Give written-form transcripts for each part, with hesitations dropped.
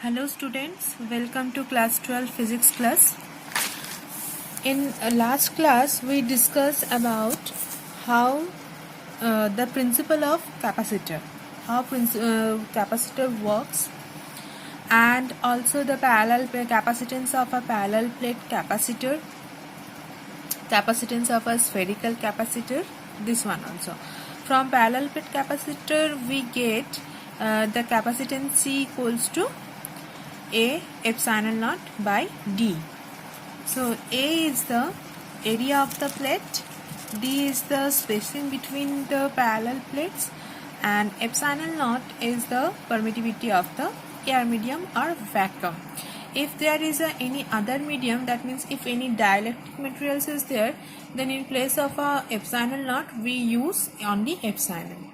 Hello students, welcome to class 12 physics class. In last class we discussed about how the principle of capacitor, how capacitor works, and also the capacitance of a parallel plate capacitor, capacitance of a spherical capacitor, this one also. From parallel plate capacitor we get the capacitance C equals to A epsilon naught by D. So A is the area of the plate, D is the spacing between the parallel plates, and epsilon naught is the permittivity of the air medium or vacuum. If there is any other medium, that means if any dielectric materials is there, then in place of epsilon naught we use only epsilon.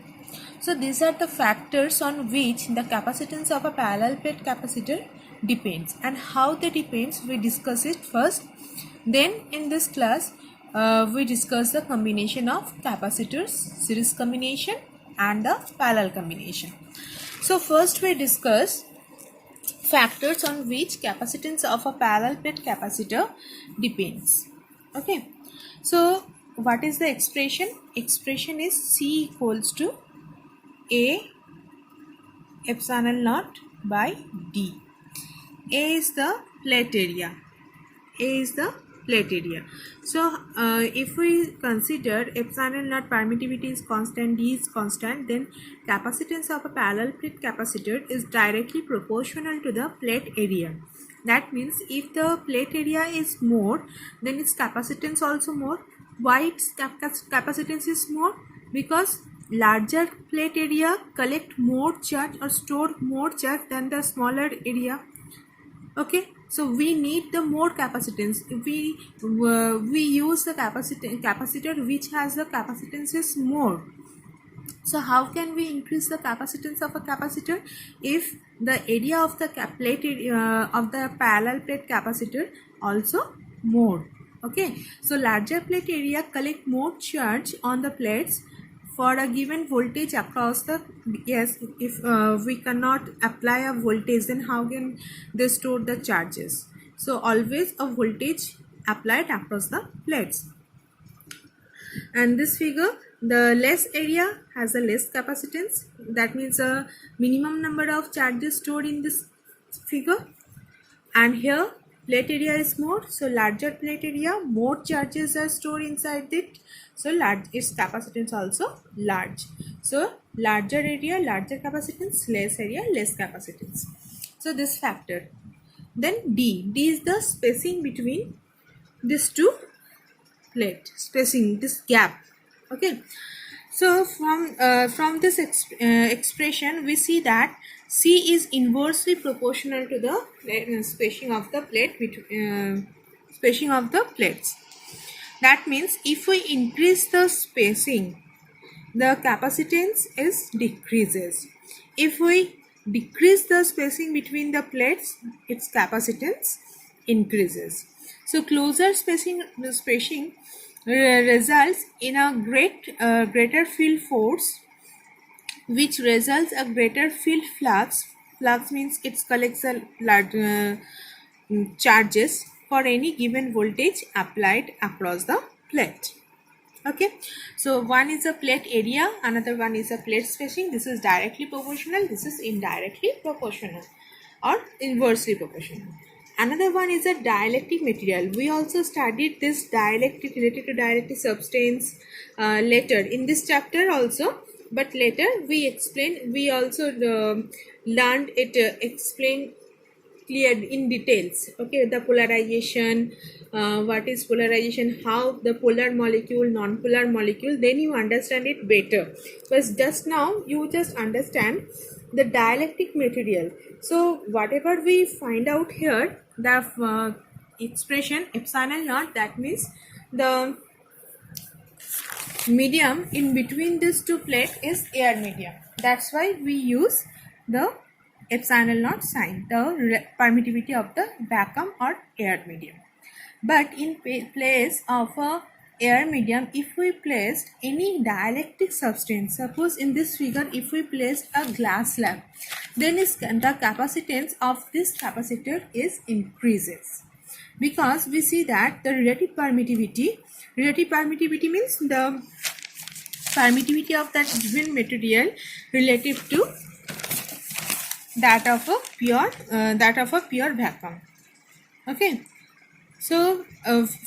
So these are the factors on which the capacitance of a parallel plate capacitor depends, and how they depends we discuss it first. Then in this class we discuss the combination of capacitors, series combination and the parallel combination. So first we discuss factors on which capacitance of a parallel plate capacitor depends. Okay, so what is the expression? Expression is C equals to A epsilon naught by D. A is the plate area. A is the plate area. So if we consider epsilon naught permittivity is constant, D is constant, then capacitance of a parallel plate capacitor is directly proportional to the plate area. That means if the plate area is more, then its capacitance also more. Why its capacitance is more? Because larger plate area collect more charge or store more charge than the smaller area. Okay, so we need the more capacitance. We use the capacitor which has the capacitance is more. So how can we increase the capacitance of a capacitor? If the area of the plate of the parallel plate capacitor also more. Okay, so larger plate area collect more charge on the plates for a given voltage across the, yes, if we cannot apply a voltage, then how can they store the charges? So always a voltage applied across the plates. And this figure, the less area has a less capacitance. That means a minimum number of charges stored in this figure. And here plate area is more, so larger plate area, more charges are stored inside it, so large, its capacitance also large. So larger area, larger capacitance, less area, less capacitance. So this factor. Then D is the spacing between these two plate, spacing, this gap. Okay, so from this expression we see that C is inversely proportional to the spacing of the plate spacing of the plates. That means if we increase the spacing, the capacitance is decreases. If we decrease the spacing between the plates, its capacitance increases. So closer spacing results in a greater field force, which results a greater field flux. Flux means it collects a large charges for any given voltage applied across the plate. Okay, so one is a plate area, another one is a plate spacing. This is directly proportional, this is indirectly proportional or inversely proportional. Another one is a dielectric material. We also studied this dielectric, related to dielectric substance later in this chapter also, but later we also learned it, explained cleared in details. Okay, the polarization, what is polarization, how the polar molecule, non-polar molecule, then you understand it better. But just now you just understand the dielectric material. So whatever we find out here, the expression epsilon naught, that means the medium in between these two plates is air medium. That's why we use the epsilon naught sign, the permittivity of the vacuum or air medium. But in place of a air medium if we placed any dielectric substance. Suppose in this figure, if we placed a glass slab, then the capacitance of this capacitor is increases, because we see that the relative permittivity means the permittivity of that given material relative to that of a pure vacuum. Okay. So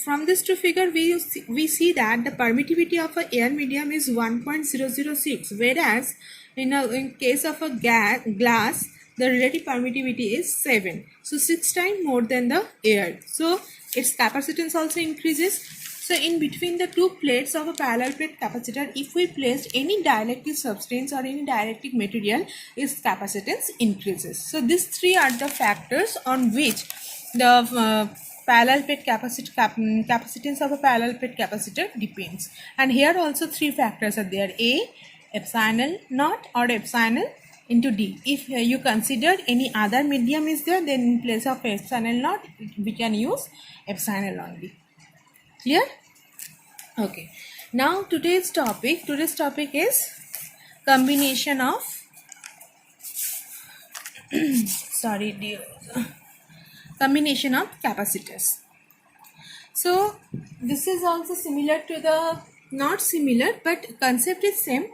from this two figure, we see that the permittivity of a air medium is 1.006, whereas in case of a glass, the relative permittivity is 7. So 6 times more than the air. So its capacitance also increases. So in between the two plates of a parallel plate capacitor, if we placed any dielectric substance or any dielectric material, its capacitance increases. So these three are the factors on which the parallel plate capacitance of a parallel plate capacitor depends. And here also three factors are there: A, epsilon naught or epsilon into D. If you consider any other medium is there, then in place of epsilon naught we can use epsilon only. Clear? Okay. Now today's topic is combination of combination of capacitors. So this is also similar to the, not similar, but concept is same,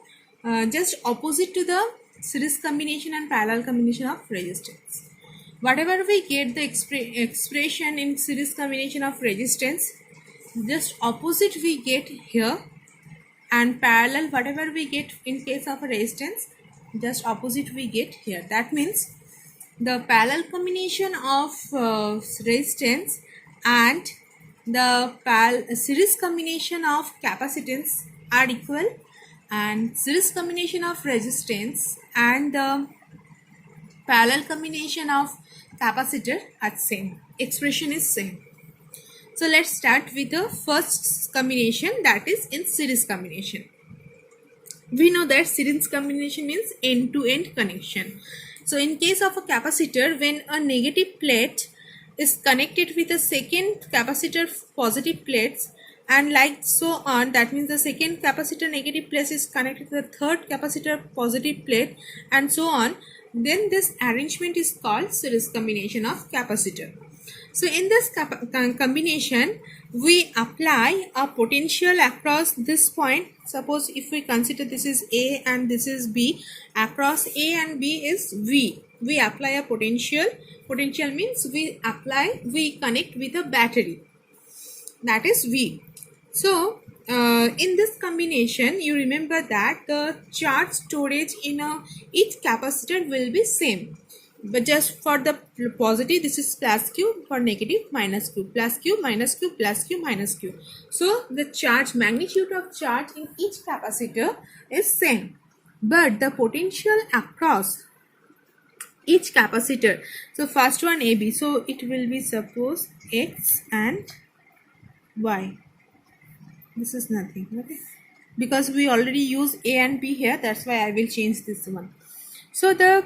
just opposite to the series combination and parallel combination of resistance. Whatever we get the expression in series combination of resistance, just opposite we get here, and parallel whatever we get in case of a resistance, just opposite we get here. That means the parallel combination of resistance and the series combination of capacitance are equal, and series combination of resistance and the parallel combination of capacitor are same. Expression is same. So let's start with the first combination, that is in series combination. We know that series combination means end-to-end connection. So in case of a capacitor, when a negative plate is connected with a second capacitor positive plates, and like so on, that means the second capacitor negative plate is connected to the third capacitor positive plate, and so on, then this arrangement is called series combination of capacitor. So in this combination, we apply a potential across this point. Suppose if we consider this is A and this is B, across A and B is V. We apply a potential. Potential means we connect with a battery, that is V. So in this combination, you remember that the charge storage in each capacitor will be same. But just for the positive, this is plus Q, for negative minus Q, plus Q minus Q, plus Q minus Q. So the charge, magnitude of charge in each capacitor is same, but the potential across each capacitor. So first one AB, so it will be suppose X and Y. This is nothing, okay, because we already use A and B here, that's why I will change this one. So the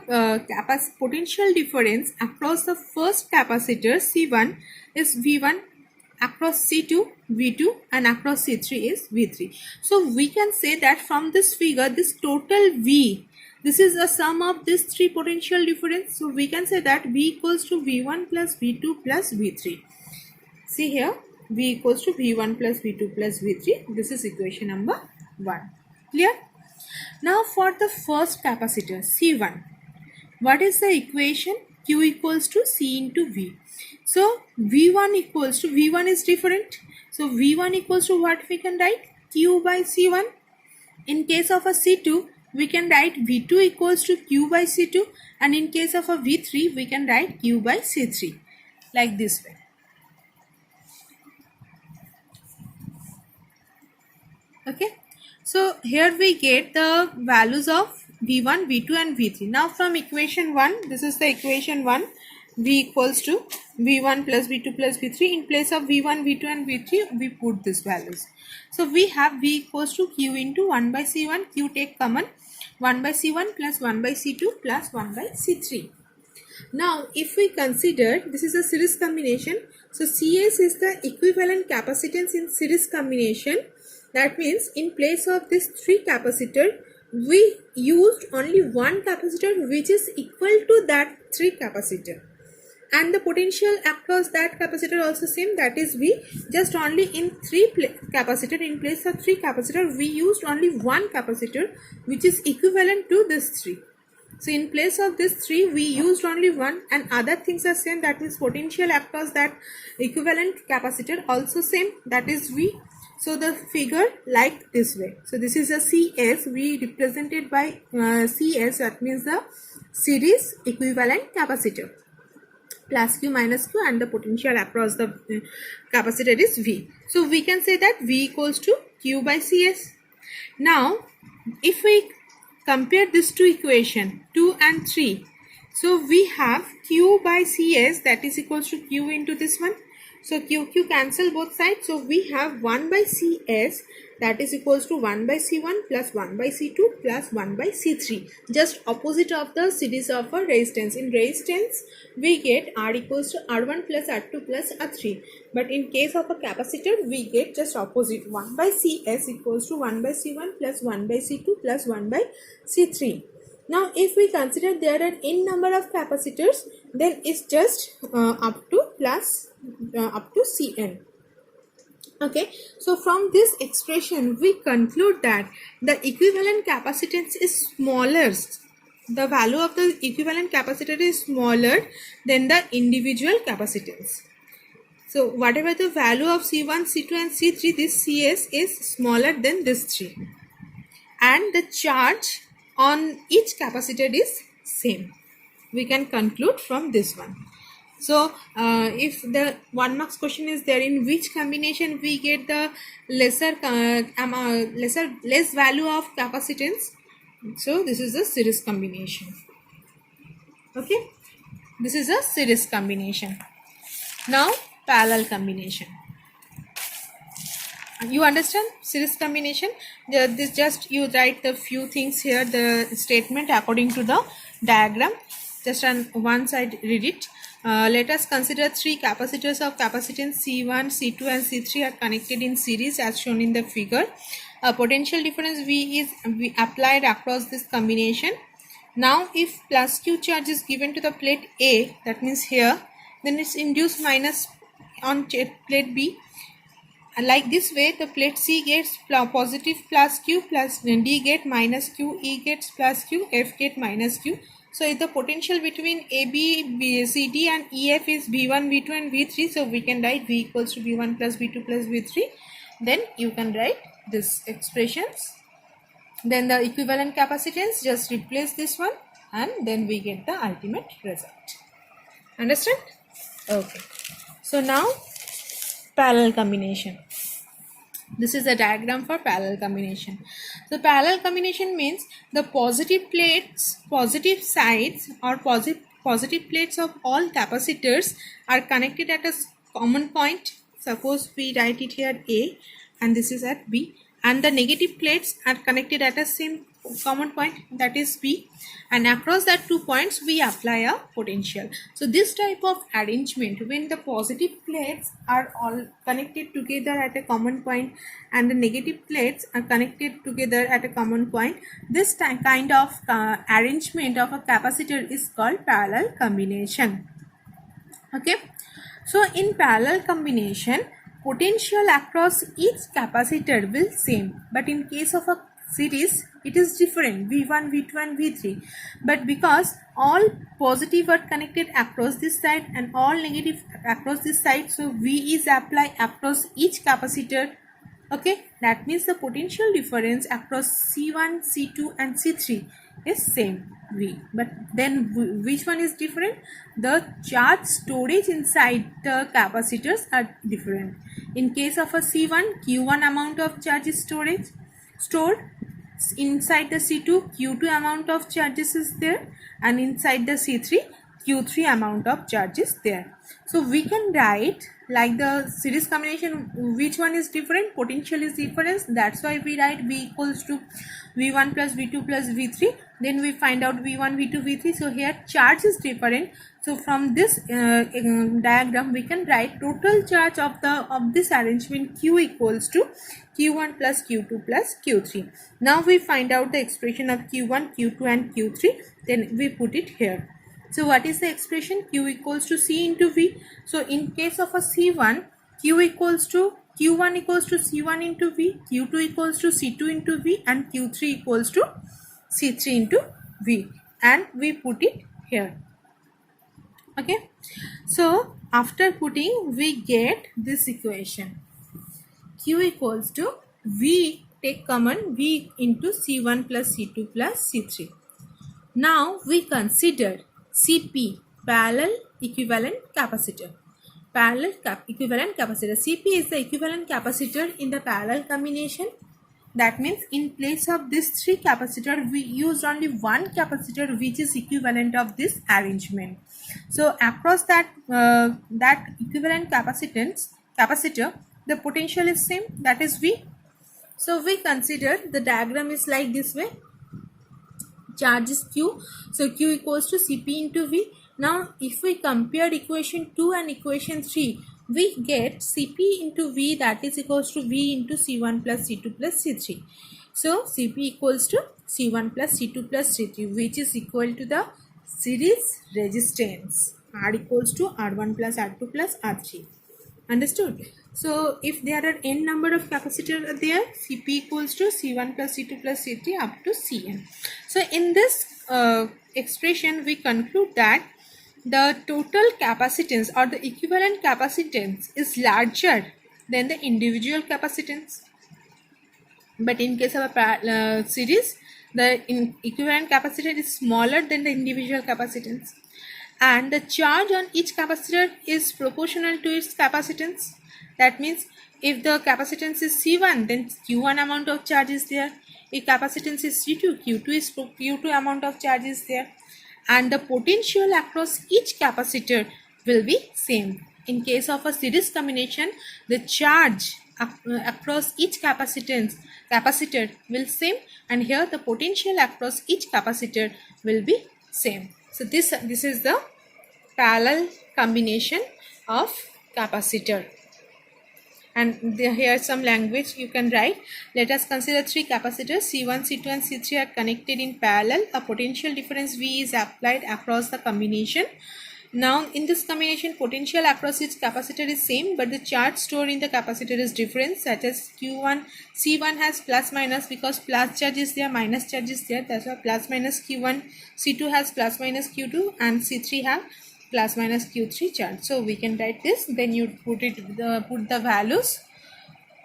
potential difference across the first capacitor C1 is V1, across C2 V2, and across C3 is V3. So we can say that from this figure, this total V, this is a sum of these three potential difference. So we can say that V equals to V1 plus V2 plus V3. See here, V equals to V1 plus V2 plus V3. This is equation number 1. Clear? Now for the first capacitor C1, what is the equation? Q equals to C into V. So V1 equals to, V1 is different. So V1 equals to what we can write? Q by C1. In case of a C2, we can write V2 equals to Q by C2, and in case of a V3, we can write Q by C3, like this way. Okay. So here we get the values of V1, V2 and V3. Now from equation 1, this is the equation 1, V equals to V1 plus V2 plus V3. In place of V1, V2 and V3, we put these values. So we have V equals to Q into 1 by C1, Q take common, 1 by C1 plus 1 by C2 plus 1 by C3. Now, if we consider this is a series combination, so Cs is the equivalent capacitance in series combination. That means in place of this 3 capacitor, we used only one capacitor which is equal to that 3 capacitor. And the potential across that capacitor also same, that is V. Just only in 3 capacitor, in place of 3 capacitor, we used only one capacitor which is equivalent to this 3. So in place of this 3 we used only one, and other things are same, that means potential across that equivalent capacitor also same, that is V. So the figure like this way. So this is a CS, we represented by CS, that means the series equivalent capacitor, plus Q minus Q, and the potential across the capacitor is V. So we can say that V equals to Q by CS. Now if we compare these two equation 2 and 3, so we have Q by CS, that is equals to Q into this one. So Q cancel both sides, so we have 1 by CS, that is equals to 1 by C1 plus 1 by C2 plus 1 by C3, just opposite of the series of a resistance. In resistance we get R equals to R1 plus R2 plus R3, but in case of a capacitor we get just opposite, 1 by CS equals to 1 by C1 plus 1 by C2 plus 1 by C3. Now if we consider there are n number of capacitors, then it's just up to Cn. Okay, so from this expression we conclude that the equivalent capacitance is smaller. The value of the equivalent capacitor is smaller than the individual capacitance. So whatever the value of C1, C2 and C3, this Cs is smaller than this 3. And the charge on each capacitor is same. We can conclude from this one. So if the 1 marks question is there, in which combination we get the less value of capacitance, so this is a series combination. Okay, this is a series combination. Now parallel combination. You understand series combination? This just you write the few things here, the statement according to the diagram. Just on one side read it. Let us consider 3 capacitors of capacitance C1, C2 and C3 are connected in series as shown in the figure. A potential difference V is applied across this combination. Now if plus Q charge is given to the plate A, that means here, then it's induced minus on plate B. Like this way, the plate C gets positive plus Q, plus D get minus Q, E gets plus Q, F get minus Q. So if the potential between AB, CD and EF is V1, V2 and V3, so we can write V equals to V1 plus V2 plus V3. Then you can write this expressions. Then the equivalent capacitance, just replace this one and then we get the ultimate result. Understand? Okay. So now parallel combination. This is a diagram for parallel combination. So parallel combination means the positive plates, positive sides or positive plates of all capacitors are connected at a common point. Suppose we write it here A and this is at B, and the negative plates are connected at a same common point, that is B, and across that 2 points we apply a potential. So this type of arrangement, when the positive plates are all connected together at a common point and the negative plates are connected together at a common point, this kind of arrangement of a capacitor is called parallel combination. Okay, so in parallel combination, potential across each capacitor will same, but in case of a series it is different, V1, V2 and V3, but because all positive are connected across this side and all negative across this side, so V is applied across each capacitor. Okay, that means the potential difference across C1, C2 and C3 is same V, but then which one is different? The charge storage inside the capacitors are different. In case of a C1, Q1 amount of charge is stored. Inside the C2, Q2 amount of charges is there, and inside the C3, Q3 amount of charge is there. So we can write like the series combination, which one is different? Potential is difference. That's why we write V equals to V1 plus V2 plus V3. Then we find out V1, V2, V3. So here charge is different. So from this diagram, we can write total charge of this arrangement Q equals to Q1 plus Q2 plus Q3. Now we find out the expression of Q1, Q2 and Q3. Then we put it here. So what is the expression? Q equals to C into V. So in case of a C1, Q equals to Q1 equals to C1 into V, Q2 equals to C2 into V, and Q3 equals to C3 into V. And we put it here. Okay. So after putting, we get this equation. Q equals to V, take common, V into C1 plus C2 plus C3. Now we consider CP, parallel equivalent capacitor. Equivalent capacitor. CP is the equivalent capacitor in the parallel combination. That means in place of this three capacitor, we used only one capacitor which is equivalent of this arrangement. So across that equivalent capacitor, the potential is same, that is V. So we consider the diagram is like this way. Charge is Q, so Q equals to Cp into V. Now if we compare equation 2 and equation 3, we get Cp into V, that is equals to V into C1 plus C2 plus C3. So Cp equals to C1 plus C2 plus C3, which is equal to the series resistance. R equals to R1 plus R2 plus R3. Understood? So if there are n number of capacitors there, Cp equals to C1 plus C2 plus C3 up to Cn. So in this expression, we conclude that the total capacitance or the equivalent capacitance is larger than the individual capacitance. But in case of a series, the equivalent capacitor is smaller than the individual capacitance. And the charge on each capacitor is proportional to its capacitance. That means if the capacitance is C1, then Q1 amount of charge is there. If capacitance is C2, Q2 amount of charge is there. And the potential across each capacitor will be same. In case of a series combination, the charge across each capacitor will same, and here the potential across each capacitor will be same. So this is the parallel combination of capacitor. And here some language you can write. Let us consider three capacitors C1, C2 and C3 are connected in parallel. A potential difference V is applied across the combination. Now in this combination, potential across each capacitor is same, but the charge stored in the capacitor is different, such as Q1, C1 has plus minus because plus charge is there, minus charge is there, that's why plus minus Q1, C2 has plus minus Q2 and C3 have plus minus Q3 charge. So we can write this, then you put the values,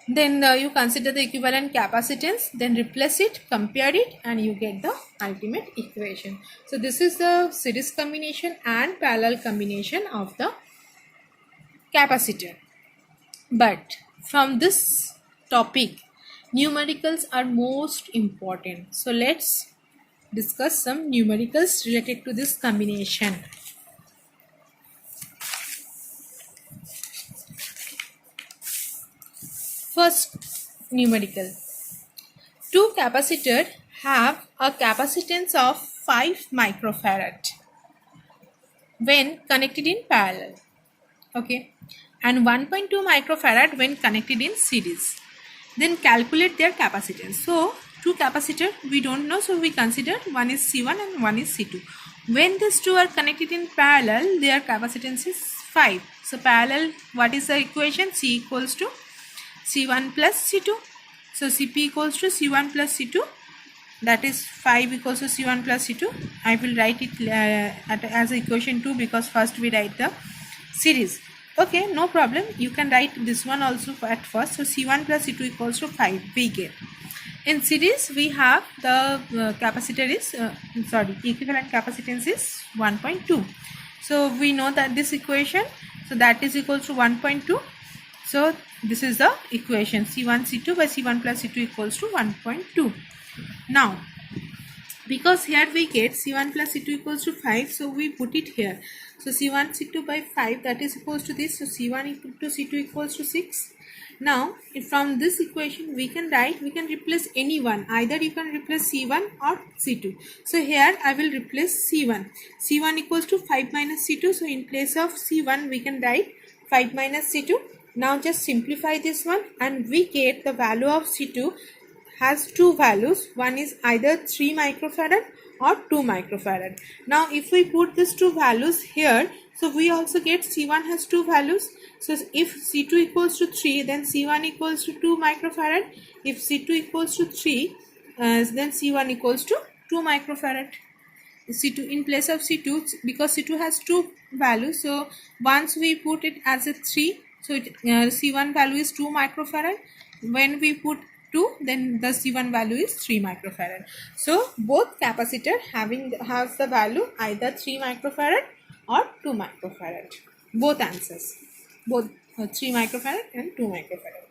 then you consider the equivalent capacitance, then replace it, compare it, and you get the ultimate equation. So this is the series combination and parallel combination of the capacitor. But from this topic, numericals are most important. So let's discuss some numericals related to this combination. First numerical. Two capacitors have a capacitance of 5 microfarad when connected in parallel. Okay. And 1.2 microfarad when connected in series. Then calculate their capacitance. So two capacitors we don't know, so we consider one is C1 and one is C2. When these two are connected in parallel, their capacitance is 5. So parallel, what is the equation? C equals to C1 plus C2. So Cp equals to C1 plus C2. That is 5 equals to C1 plus C2. I will write it as equation 2 because first we write the series. Okay, no problem. You can write this one also at first. So C1 plus C2 equals to 5 we get. In series we have the capacitor is equivalent capacitance is 1.2. So we know that this equation, so that is equal to 1.2. So this is the equation C1 C2 by C1 plus C2 equals to 1.2. Now because here we get C1 plus C2 equals to 5, so we put it here. So C1 C2 by 5, that is equals to this, so C1 equal to C2 equals to 6. Now from this equation we can replace any one, either you can replace C1 or C2. So here I will replace C1. C1 equals to 5 minus C2, so in place of C1 we can write 5 minus C2. Now just simplify this one and we get the value of C2 has two values. One is either 3 microfarad or 2 microfarad. Now if we put these two values here, so we also get C1 has two values. So if C2 equals to 3, then C1 equals to 2 microfarad. If C2 equals to 3, then C1 equals to 2 microfarad. C2 in place of C2, because C2 has two values, so once we put it as a 3, so C1 value is 2 microfarad. When we put 2, then the C1 value is 3 microfarad. So both capacitor has the value either 3 microfarad or 2 microfarad. Both answers, both 3 microfarad and 2 microfarad.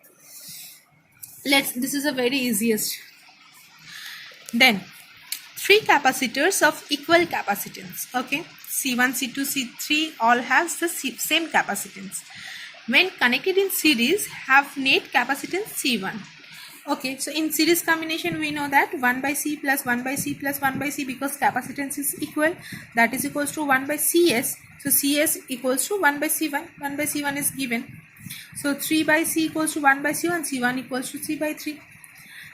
This is a very easiest. Then 3 capacitors of equal capacitance. Okay, C1, C2, C3 all have the same capacitance. When connected in series, have net capacitance C1. Okay, so in series combination we know that 1 by C plus 1 by C plus 1 by C, because capacitance is equal, that is equals to 1 by CS. So CS equals to 1 by C1. 1 by C1 is given. So 3 by C equals to 1 by C1. C1 equals to C by 3.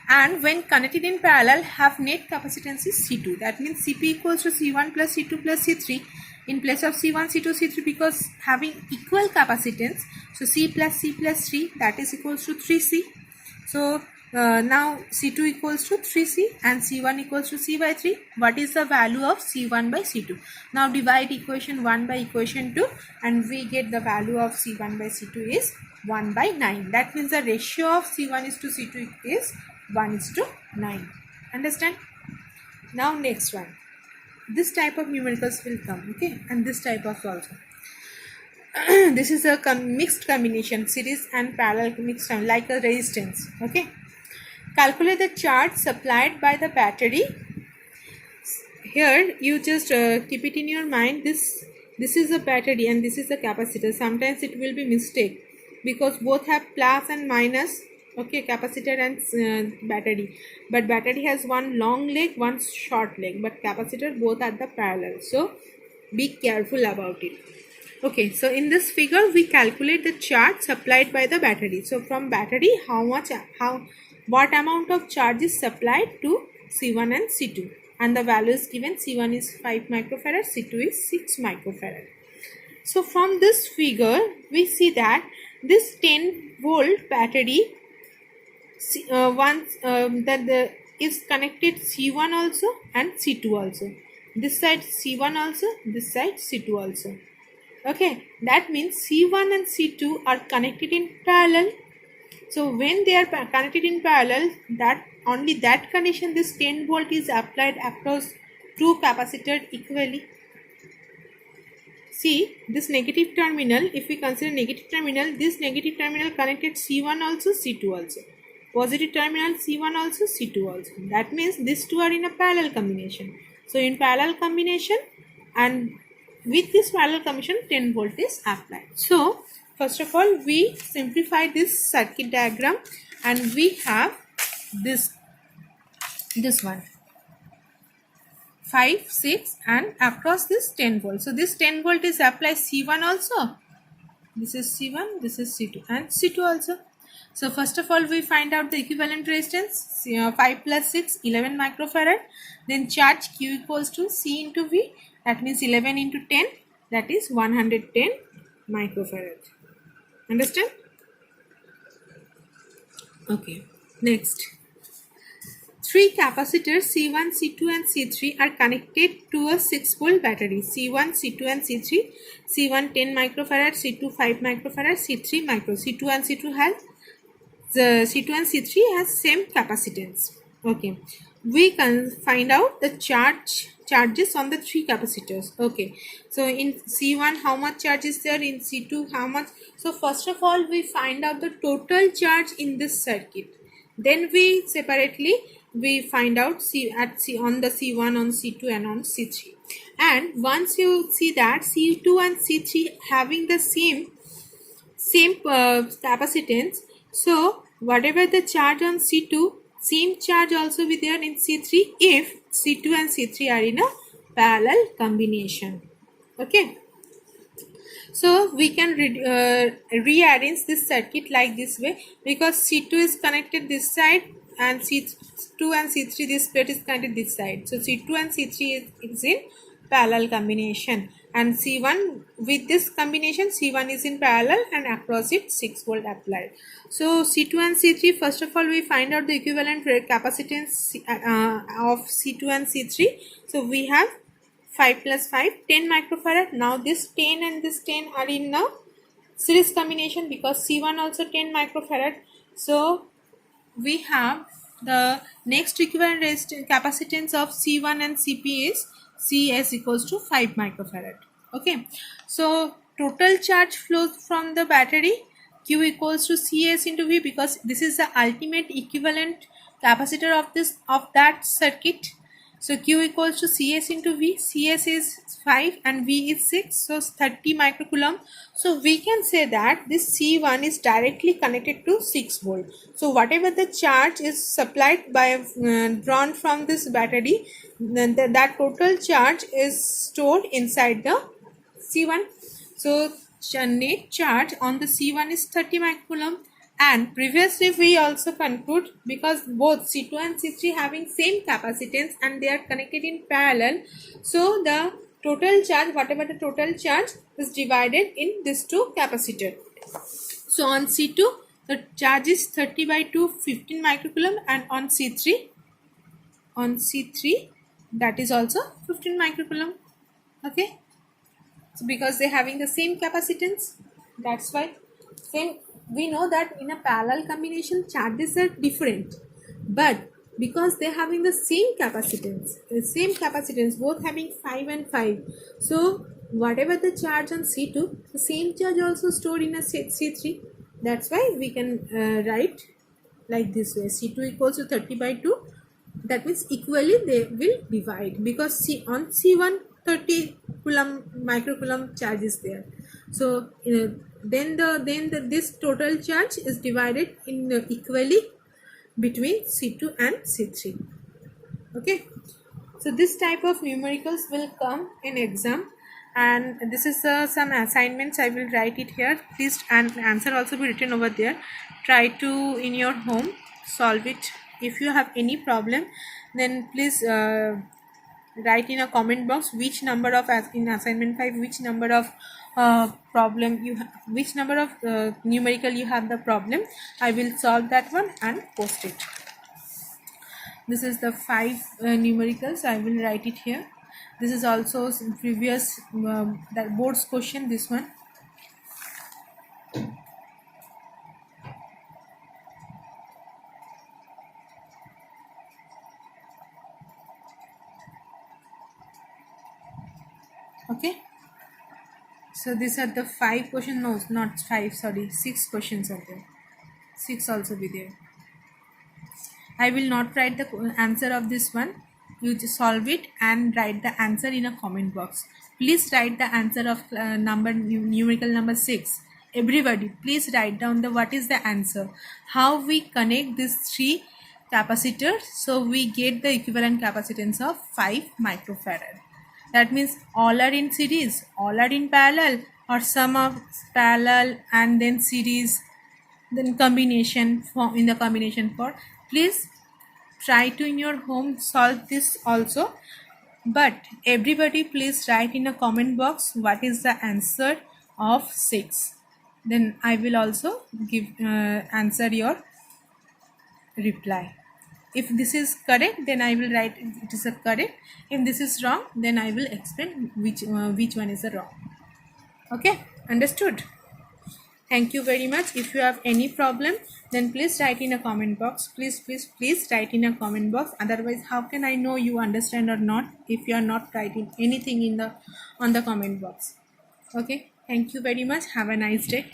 And when connected in parallel, have net capacitance is C2. That means CP equals to C1 plus C2 plus C3 in place of C1, C2, C3, because having equal capacitance. So C plus 3, that is equals to 3C. So now C2 equals to 3C and C1 equals to C by 3. What is the value of C1 by C2? Now divide equation 1 by equation 2 and we get the value of C1 by C2 is 1 by 9. That means the ratio of C1 is to C2 is 1 is to 9. Understand? Now next one. This type of numericals will come, okay, and this type of also. This is a mixed combination, series and parallel mixed, like a resistance. Okay, calculate the charge supplied by the battery. Here you just keep it in your mind. This is a battery and this is a capacitor. Sometimes it will be mistake because both have plus and minus. Okay, capacitor and battery, but battery has one long leg, one short leg, but capacitor both are the parallel, so be careful about it. Okay, so in this figure we calculate the charge supplied by the battery. So from battery, what amount of charge is supplied to C1 and C2, and the value is given. C1 is 5 microfarad, C2 is 6 microfarad. So from this figure we see that this 10 volt battery is connected C1 also and C2 also. This side C1 also, this side C2 also. Okay, that means C1 and C2 are connected in parallel. So when they are connected in parallel, that only that condition this 10 volt is applied across two capacitors equally. See this negative terminal, if we consider negative terminal, this negative terminal connected C1 also, C2 also. Positive terminal C1 also, C2 also. That means these two are in a parallel combination. So in parallel combination, and with this parallel combination 10 volt is applied. So first of all we simplify this circuit diagram and we have this one 5, 6 and across this 10 volt. So this 10 volt is applied C1 also. This is C1, this is C2 and C2 also. So first of all we find out the equivalent resistance. 5 plus 6, 11 microfarad. Then charge Q equals to C into V. That means 11 into 10, that is 110 microfarad. Understand? Okay, next. 3 capacitors C1, C2 and C3 are connected to a 6 volt battery. C1, C2 and C3. C1 10 microfarad, C2 5 microfarad, C3 micro. C2 and C3 has same capacitance. Okay, we can find out the charges on the 3 capacitors. Okay, so in C1 how much charge is there, in C2 how much. So first of all we find out the total charge in this circuit, then we separately we find out on the C1, on C2 and on C3. And once you see that C2 and C3 having the same capacitance, so whatever the charge on C2, same charge also be there in C3 if C2 and C3 are in a parallel combination. Okay, so we can rearrange this circuit like this way, because C2 is connected this side and C2 and C3, this plate is connected this side. So C2 and C3 is in parallel combination, and C1 with this combination, C1 is in parallel and across it 6 volt applied. So C2 and C3, first of all we find out the equivalent capacitance of C2 and C3. So we have 5 plus 5, 10 microfarad. Now this 10 and this 10 are in a series combination, because C1 also 10 microfarad. So we have the next equivalent capacitance of C1 and CP is Cs equals to 5 microfarad. Okay, so total charge flows from the battery, Q equals to Cs into V, because this is the ultimate equivalent capacitor of that circuit. So Q equals to Cs into V. Cs is 5 and V is 6, so 30 microcoulomb. So we can say that this C1 is directly connected to 6 volt. So whatever the charge is supplied by drawn from this battery, then that total charge is stored inside the C1. So net charge on the C1 is 30 microcoulomb. And previously we also conclude, because both C2 and C3 having same capacitance and they are connected in parallel, so the total charge, whatever the total charge, is divided in these two capacitors. So on C2 the charge is 30 by 2, 15 microcoulomb, and on C3 that is also 15 microcoulomb. Okay, so because they having the same capacitance, that's why. Same, we know that in a parallel combination charges are different, but because they having the same capacitance, both having 5 and 5, so whatever the charge on C2, the same charge also stored in a C3. That's why we can write like this way: C2 equals to 30 by 2. That means equally they will divide, because on C1 30 microcoulomb charge is there. So then this total charge is divided in equally between C2 and C3. Okay, so this type of numericals will come in exam, and this is some assignments I will write it here. Please, and answer also be written over there. Try to in your home solve it. If you have any problem, then please write in a comment box which number of, in assignment 5, which number of problem you which number of numerical you have the problem. I will solve that one and post it. This is the 5 numericals. I will write it here. This is also previous that board's question, this one. Okay, so these are the 5 questions. No, not 5, sorry, 6 questions are there. 6 also be there. I will not write the answer of this one. You just solve it and write the answer in a comment box. Please write the answer of numerical number 6. Everybody, please write down the what is the answer. How we connect these 3 capacitors, so we get the equivalent capacitance of 5 microfarad. That means all are in series, all are in parallel, or some are parallel and then series, then combination form, in the combination for. Please try to in your home solve this also, but everybody please write in a comment box what is the answer of 6. Then I will also give answer your reply. If this is correct, then I will write it is a correct. If this is wrong, then I will explain which one is the wrong. Okay, understood? Thank you very much. If you have any problem, then please write in a comment box. Please write in a comment box. Otherwise, how can I know you understand or not if you are not writing anything in on the comment box? Okay, thank you very much. Have a nice day.